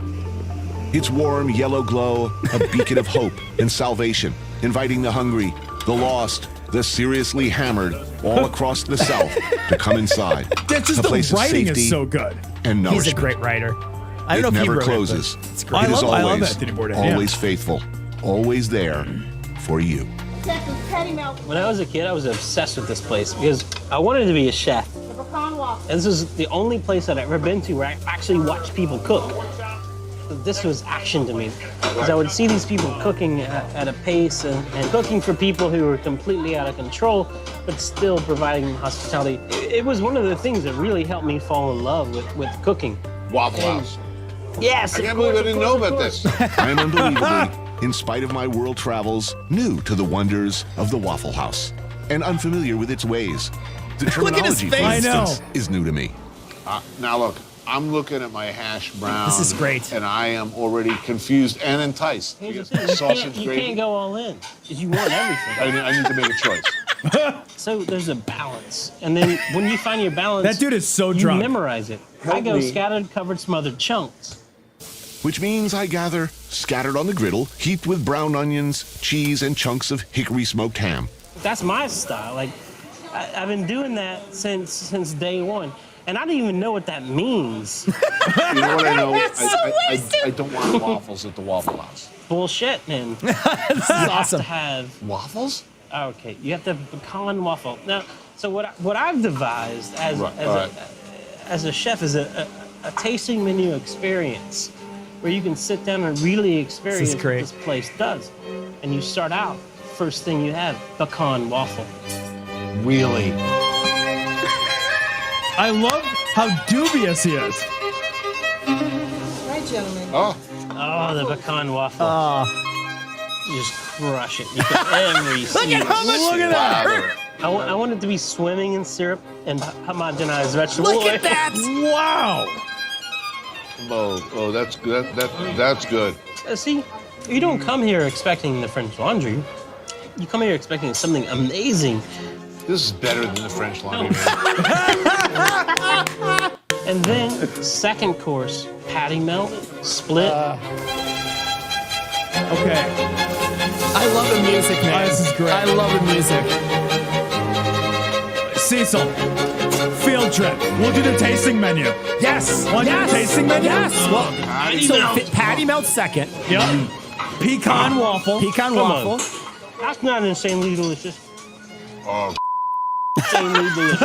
Its warm yellow glow, a beacon of hope and salvation, inviting the hungry, the lost, the seriously hammered, all across the South to come inside. That's just the writing is so good. And he's a great writer. I don't know if he never wrote closes. It, it's great. It is I love Anthony Bourdain. Always faithful, always there for you. When I was a kid, I was obsessed with this place because I wanted to be a chef. And this is the only place that I've ever been to where I actually watched people cook. This was action to me because I would see these people cooking at a pace and cooking for people who were completely out of control, but still providing hospitality. It was one of the things that really helped me fall in love with cooking. Waffle House. Yes. I can't believe I didn't know about this. I am unbelievably, in spite of my world travels, new to the wonders of the Waffle House and unfamiliar with its ways. The terminology, for instance, is new to me. Now look, I'm looking at my hash brown. This is great. And I am already confused and enticed. Here's the thing, you can't go all in because you want everything. I need to make a choice. So there's a balance. And then when you find your balance, That dude is so you drunk. memorize it. I go scattered, covered, smothered chunks. Which means I gather scattered on the griddle, heaped with brown onions, cheese, and chunks of hickory smoked ham. That's my style. Like, I've been doing that since day one. And I don't even know what that means. You know what I know? I don't want waffles at the Waffle House. Bullshit, man. This is awesome. To have waffles? Okay, you have to have pecan waffle. Now, so what I've devised as a chef is a tasting menu experience where you can sit down and really experience what this place does. And you start out, first thing you have, pecan waffle. Really? I love how dubious he is. Right, gentlemen. Oh, the pecan waffle. You just crush it. You put every Look at how much Look at that. I want it to be swimming in syrup and homogenized vegetable oil. Look at that! Wow. Oh, that's good. That's good. See, you don't come here expecting the French Laundry. You come here expecting something amazing. This is better than the French Laundry. And then, second course, patty melt, split. Okay. I love the music, man. This is great. I love the music. Cecil, field trip. We'll do the tasting menu. Yes. Want to do the tasting menu? Yes. Well, melt. patty melt second. Yep. Pecan waffle. Pecan Come waffle. on. That's not insanely delicious. Oh, Insanely delicious.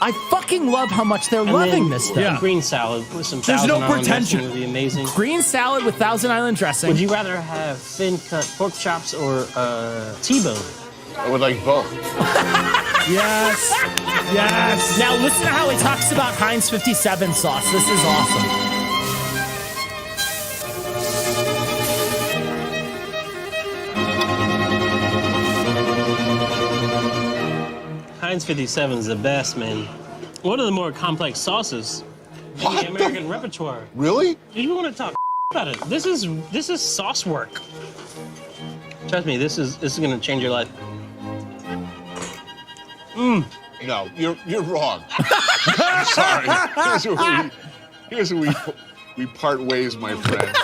I fucking love how much they're loving this stuff. Yeah. Green salad with some There's Thousand no Island pretension. dressing would be amazing. Green salad with Thousand Island dressing. Would you rather have thin cut pork chops or T-bone? I would like both. Yes. Yes. Now listen to how he talks about Heinz 57 sauce. This is awesome. Heinz 57 is the best, man. One of the more complex sauces in the American repertoire. Really? You want to talk about it? This is sauce work. Trust me, this is gonna change your life. No, you're wrong. I'm sorry. Here's where we part ways, my friend.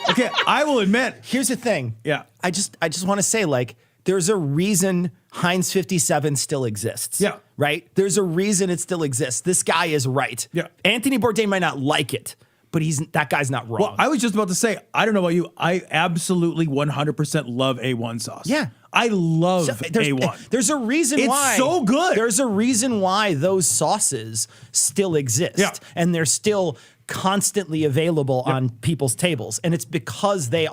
Okay, I will admit. Here's the thing. Yeah. I just want to say, like, there's a reason Heinz 57 still exists. Yeah. Right? There's a reason it still exists. This guy is right. Yeah. Anthony Bourdain might not like it, but that guy's not wrong. Well, I was just about to say, I don't know about you. I absolutely 100% love A1 sauce. Yeah. I love there's, A1. There's a reason It's why. so good. There's a reason why those sauces still exist. Yeah. And they're still constantly available on people's tables. And it's because that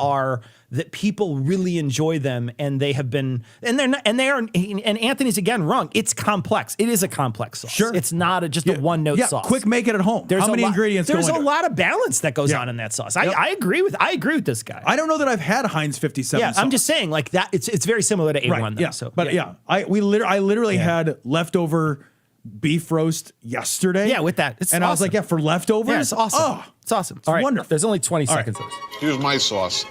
people really enjoy them, and they have been, and Anthony's again wrong. It's complex. It is a complex sauce. Sure. It's not just a one-note sauce. Quick, make it at home. How many ingredients There's go a into it? lot of balance that goes on in that sauce. I agree with this guy. I don't know that I've had Heinz 57 Yeah, sauce. I'm just saying, like, that it's very similar to A1 Right, though. yeah. So, But I literally had leftover beef roast yesterday. Yeah, with that. It's and I was awesome. like, for leftovers? Yeah, it's awesome. Oh, it's awesome. It's wonderful. There's only 20 All right. seconds left. Here's my sauce.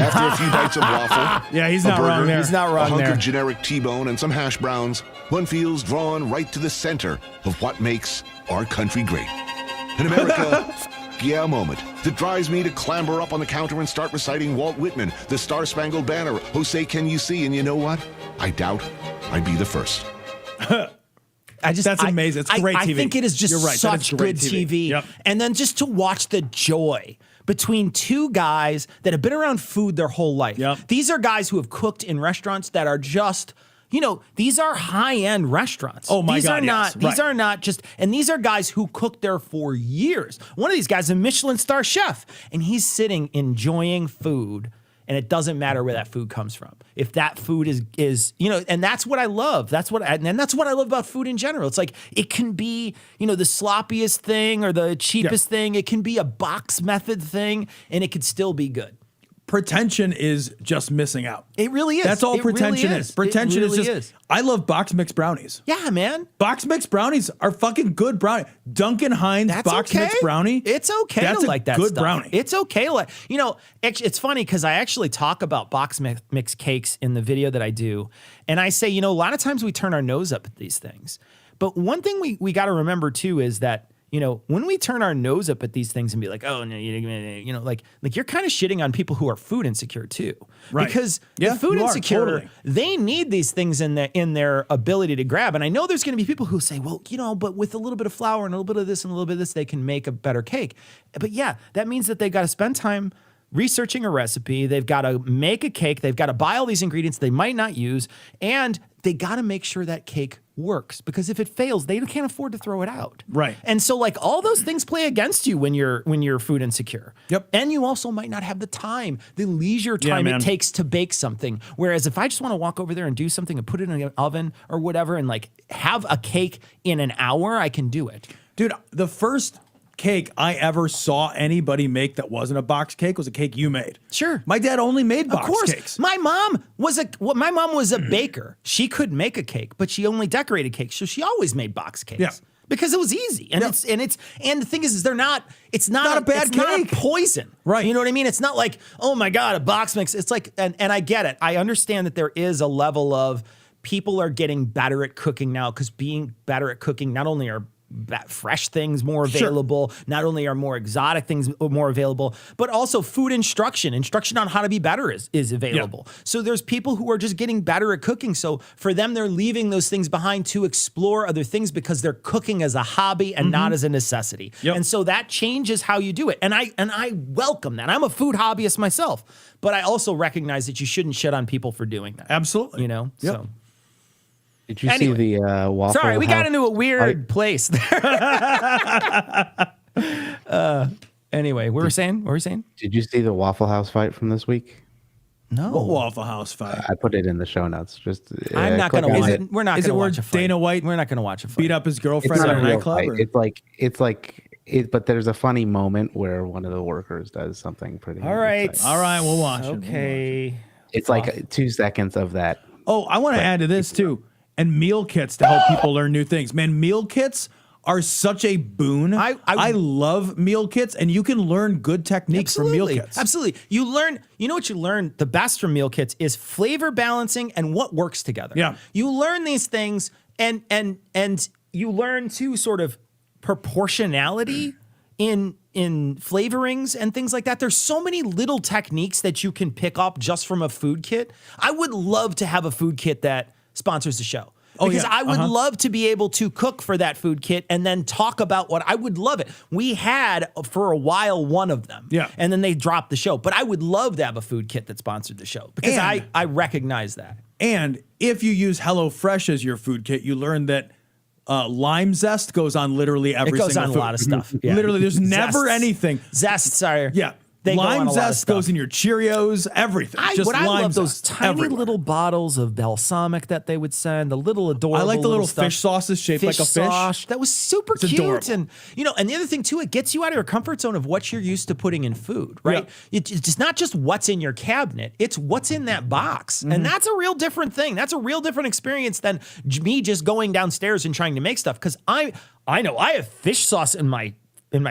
After a few bites of waffle, Yeah, he's a not burger, wrong there. He's not a wrong hunk there. of generic T-bone, and some hash browns, one feels drawn right to the center of what makes our country great. In America, yeah, a moment that drives me to clamber up on the counter and start reciting Walt Whitman, the Star-Spangled Banner, Oh Say Can You See, and you know what? I doubt I'd be the first. That's amazing. It's great I TV. think it is just You're right. That is such great good TV. TV. Yep. And then just to watch the joy between two guys that have been around food their whole life. Yep. These are guys who have cooked in restaurants that are just, these are high-end restaurants. Oh my these God, are not, yes. These Right. are not just, and these are guys who cooked there for years. One of these guys is a Michelin star chef, and he's sitting enjoying food. And it doesn't matter where that food comes from. If that food is, and that's what I love. That's what I love about food in general. It's like, it can be, the sloppiest thing or the cheapest thing. It can be a box method thing, and it could still be good. pretension is just missing out. It really is. That's all It really pretension is. is. Pretension It really is just. is. I love box mix brownies. Yeah, man. Box mix brownies are fucking good brownie. Duncan Hines That's box okay. mix brownie. It's okay That's to a like that good stuff. brownie. It's okay to like. You know, it's funny because I actually talk about box mix cakes in the video that I do, and I say, you know, a lot of times we turn our nose up at these things, but one thing we got to remember too is that, you know, when we turn our nose up at these things and be like, oh no, you know, like you're kind of shitting on people who are food insecure too, Right. because Yeah, the food you are, insecure, totally. they need these things in their ability to grab. And I know there's going to be people who say, well, you know, but with a little bit of flour and a little bit of this and a little bit of this, they can make a better cake. But yeah, that means that they got to spend time researching a recipe. They've got to make a cake. They've got to buy all these ingredients they might not use, and they got to make sure that cake works, because if it fails, they can't afford to throw it out. Right. And so like all those things play against you when you're food insecure. Yep. And you also might not have the time, the leisure Yeah, time man. it takes to bake something. Whereas if I just want to walk over there and do something and put it in an oven or whatever and like have a cake in an hour, I can do it. Dude, the first cake I ever saw anybody make that wasn't a box cake was a cake you made. Sure. My dad only made Of box course. cakes. My mom was a baker. She could make a cake, but she only decorated cakes. So she always made box cakes. Yeah. Because it was easy. And the thing is they're not, it's not, Not a bad it's not cake. poison. Right. You know what I mean? It's not like, oh my God, a box mix. It's like, and I get it. I understand that there is a level of people are getting better at cooking now, because being better at cooking, not only are fresh things more available, not only are more exotic things more available, but also food instruction on how to be better is available. Yeah. So there's people who are just getting better at cooking. So for them, they're leaving those things behind to explore other things because they're cooking as a hobby and not as a necessity. Yep. And so that changes how you do it. And I welcome that. I'm a food hobbyist myself, but I also recognize that you shouldn't shit on people for doing that. Absolutely. You know? Yep. So. Did you see the Waffle Sorry, we got House into a weird fight? place there. Anyway, what were we saying? Did you see the Waffle House fight from this week? No. What Waffle House fight? I put it in the show notes. Just I'm not going to watch it. We're not Is going it to where watch a fight. Dana White We're not going to watch a fight. beat up his It's girlfriend not at a a real nightclub? fight. Or? But there's a funny moment where one of the workers does something pretty. All right. exciting. All right, we'll watch it. Okay. It's like 2 seconds of that. Oh, I want to add to this too. And meal kits to help people learn new things. Man, meal kits are such a boon. I love meal kits, and you can learn good techniques from meal kits. Absolutely. You know what you learn the best from meal kits is flavor balancing and what works together. Yeah. You learn these things and you learn to sort of proportionality in flavorings and things like that. There's so many little techniques that you can pick up just from a food kit. I would love to have a food kit that sponsors the show. Because I would love to be able to cook for that food kit and then talk about what I would love it. We had for a while one of them. Yeah. And then they dropped the show. But I would love to have a food kit that sponsored the show because I recognize that. And if you use HelloFresh as your food kit, you learn that lime zest goes on literally every single food. It goes on a lot of stuff. Yeah. Literally, there's never anything. Zest, sorry. Yeah. They go on lime a lot of zest stuff. goes in your Cheerios, everything. Just I lime love those zest tiny everywhere. little bottles of balsamic that they would send, the little adorable. I like the little stuff. fish sauces shaped like a fish. Sauce. That was super It's cute. adorable. And and the other thing too, it gets you out of your comfort zone of what you're used to putting in food, right? It's not just what's in your cabinet, it's what's in that box. And that's a real different thing. That's a real different experience than me just going downstairs and trying to make stuff. Because I know I have fish sauce in my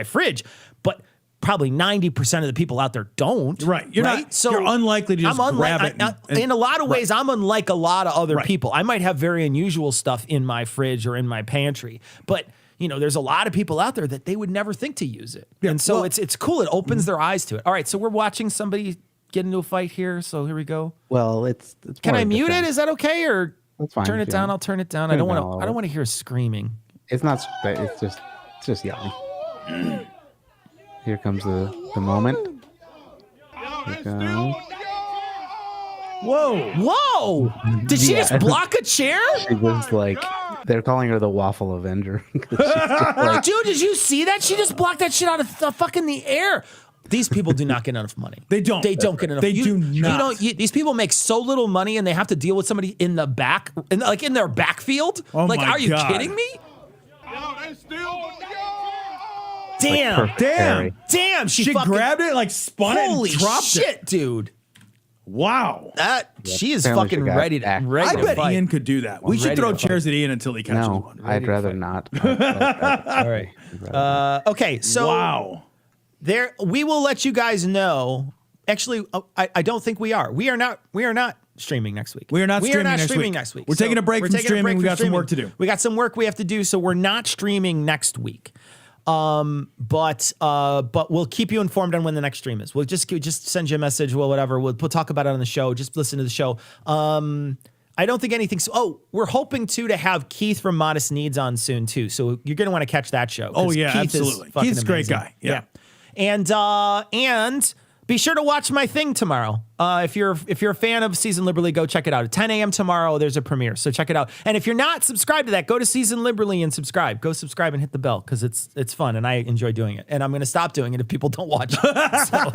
fridge, but probably 90% of the people out there don't. Right. You're unlikely to just grab it. In a lot of ways, I'm unlike a lot of other people. I might have very unusual stuff in my fridge or in my pantry, but there's a lot of people out there that they would never think to use it. Yeah, and so well- it's cool. It opens their eyes to it. All right. So we're watching somebody get into a fight here. So here we go. Well, it's Can more I of mute it? defense. Is that okay? Or That's fine turn if it you down? want. I'll turn it down. Turn I don't it want down. to. I don't want to hear screaming. It's not. It's just yelling. Here comes the moment. Here it goes. Whoa! Did she Yeah. just block a chair? She was like, they're calling her the Waffle Avenger. She's just like- Dude, did you see that? She just blocked that shit out of the fucking the air. These people do not get enough money. They don't. They don't get enough. They do not. These people make so little money, and they have to deal with somebody in the back, in their backfield. Oh like, my are you God. kidding me? Damn. She fucking grabbed it, like spun it and dropped shit, dude. Wow. She is apparently fucking she got ready to I bet fight. Ian could do that. We should throw chairs at Ian until he catches one. I'd rather not. All right. Okay, so we will let you guys know. Actually, I don't think we are. We are not streaming next week. We are not streaming next week. We're taking a break from streaming. We got some work to do. We got some work we have to do, so we're not streaming next week. But we'll keep you informed on when the next stream is. We'll just send you a message. Well, whatever. We'll talk about it on the show. Just listen to the show. I don't think anything's. Oh, we're hoping to have Keith from Modest Needs on soon too. So you're gonna want to catch that show. Oh yeah, Keith absolutely. Keith's a great guy. Yeah. And be sure to watch my thing tomorrow. If you're a fan of Season Liberally, go check it out. At 10 a.m. tomorrow, there's a premiere, so check it out. And if you're not subscribed to that, go to Season Liberally and subscribe. Go subscribe and hit the bell because it's fun and I enjoy doing it. And I'm going to stop doing it if people don't watch it. So,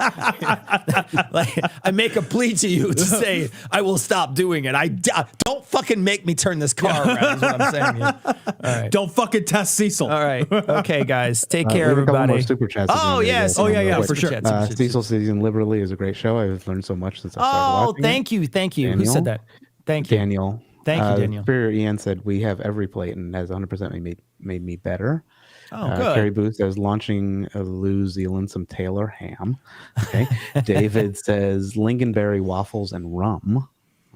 I make a plea to you to say I will stop doing it. Don't fucking make me turn this car around. Is what I'm saying. Yeah. All right. Don't fucking test Cecil. All right. Okay, guys. Take care, everybody. More super chats. Oh yes. Yeah, for sure. Cecil Season Liberally is a great show. I've learned so much since I started watching. Thank you. Daniel? Who said that? Thank you. Daniel. Thank you, Daniel. Superior Ian said we have every plate and has 100% made me better. Oh, good. Carrie Booth says launching a New Zealand some Taylor ham. Okay. David says lingonberry waffles and rum.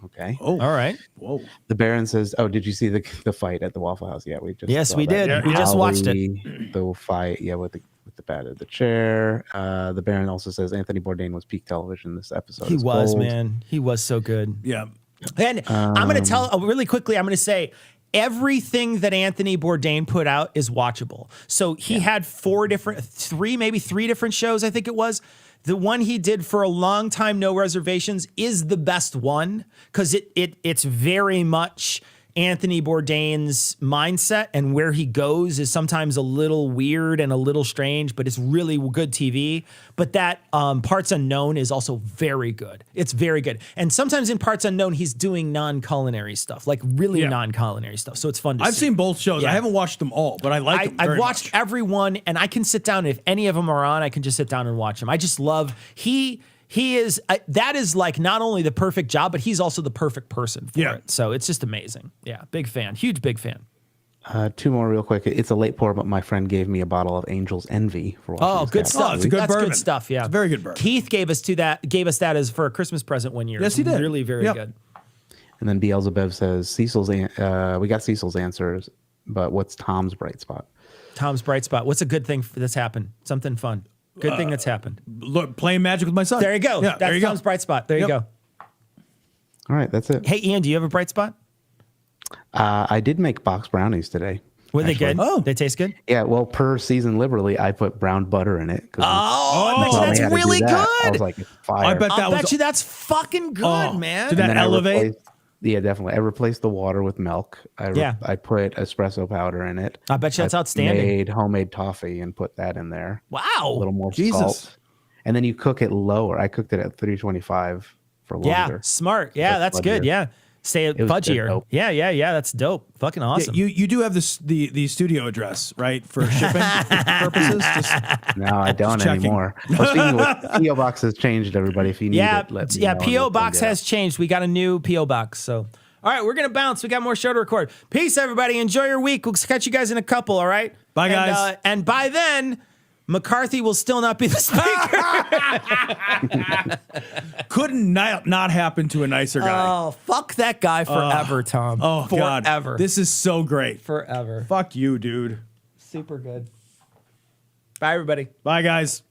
Okay. Oh, all right. Whoa. The Baron says, "Oh, did you see the fight at the Waffle House? Yeah, we just yes, we that. did. Yeah. We just watched it. The fight, yeah, with the bat of the chair. The Baron also says Anthony Bourdain was peak television this episode. He was, man. He was so good. Yeah. And I'm going to tell really quickly. I'm going to say everything that Anthony Bourdain put out is watchable. So he had three different shows. I think it was. The one he did for a long time, No Reservations, is the best one because it's very much Anthony Bourdain's mindset, and where he goes is sometimes a little weird and a little strange, but it's really good TV. But that Parts Unknown is also very good. It's very good. And sometimes in Parts Unknown, he's doing non-culinary stuff, like really non-culinary stuff. So it's fun to see. I've seen both shows. I haven't watched them all, but I like them very I've watched every one, and I can sit down. If any of them are on, I can just sit down and watch them. I just love, he is, that is like not only the perfect job, but he's also the perfect person for it. So it's just amazing. Yeah, big fan, huge big fan. Two more real quick. It's a late pour, but my friend gave me a bottle of Angel's Envy for watching. Oh, good stuff. It's a good bourbon. Good stuff. Yeah, it's a very good bourbon. Keith gave us that as for a Christmas present one year. Yes, he did. Really, very good. And then Beelzebub says we got Cecil's answers, but what's Tom's bright spot? Tom's bright spot. What's a good thing that's happened? Something fun. Good thing that's happened. Look, playing Magic with my son. There you go. Yeah, that's Tom's bright spot. There you go. All right, that's it. Hey, Ian, do you have a bright spot? I did make box brownies today. Were they good? Oh, they taste good? Yeah, well, per Season Liberally, I put brown butter in it. I bet you that's really good. I was like, it's fire. I bet I bet you that's fucking good, man. Did that elevate? Yeah, definitely. I replaced the water with milk. I put espresso powder in it. I bet you that's outstanding. Made homemade toffee and put that in there. Wow. A little more salt. And then you cook it lower. I cooked it at 325 for longer. Yeah, smart. Yeah, that's good. Yeah. Stay fudgier. Yeah. That's dope. Fucking awesome. Yeah, you do have the studio address, right? For shipping purposes? No, I don't anymore. Well, speaking of, P.O. Box has changed, everybody. If you need it, let me know. P.O. Box has changed. We got a new P.O. Box. So, all right, we're going to bounce. We got more show to record. Peace, everybody. Enjoy your week. We'll catch you guys in a couple, all right? Bye, guys. And by then, McCarthy will still not be the speaker. Couldn't not happen to a nicer guy. Oh, fuck that guy forever, Tom. Oh, forever. God. This is so great. Forever. Fuck you, dude. Super good. Bye, everybody. Bye, guys.